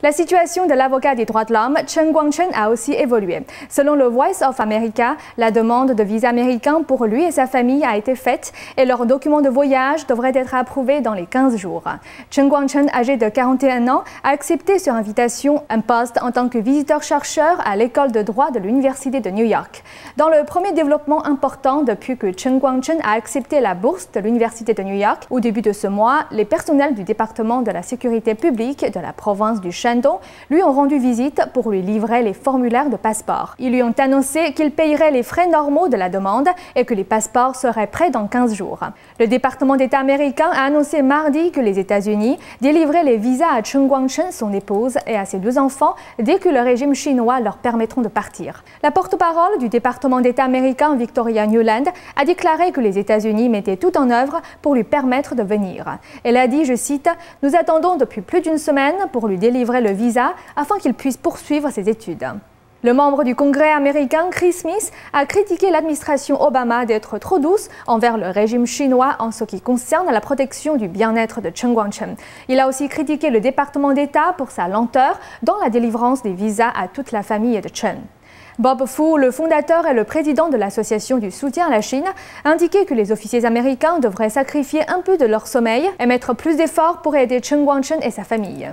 La situation de l'avocat des droits de l'homme, Chen Guangcheng, a aussi évolué. Selon le Voice of America, la demande de visa américain pour lui et sa famille a été faite et leur document de voyage devrait être approuvé dans les 15 jours. Chen Guangcheng, âgé de 41 ans, a accepté sur invitation un poste en tant que visiteur-chercheur à l'école de droit de l'Université de New York. Dans le premier développement important depuis que Chen Guangcheng a accepté la bourse de l'Université de New York, au début de ce mois, les personnels du département de la sécurité publique de la province du Shandong lui ont rendu visite pour lui livrer les formulaires de passeport. Ils lui ont annoncé qu'ils paieraient les frais normaux de la demande et que les passeports seraient prêts dans 15 jours. Le département d'État américain a annoncé mardi que les États-Unis délivraient les visas à Chen Guangcheng, son épouse, et à ses 2 enfants dès que le régime chinois leur permettront de partir. La porte-parole du département d'État américain, Victoria Nuland, a déclaré que les États-Unis mettaient tout en œuvre pour lui permettre de venir. Elle a dit, je cite, « Nous attendons depuis plus d'1 semaine pour lui délivrer le visa afin qu'il puisse poursuivre ses études. » Le membre du Congrès américain, Chris Smith, a critiqué l'administration Obama d'être trop douce envers le régime chinois en ce qui concerne la protection du bien-être de Chen Guangcheng. Il a aussi critiqué le département d'État pour sa lenteur dans la délivrance des visas à toute la famille de Chen. Bob Fu, le fondateur et le président de l'Association du soutien à la Chine, a indiqué que les officiers américains devraient sacrifier un peu de leur sommeil et mettre plus d'efforts pour aider Chen Guangcheng et sa famille.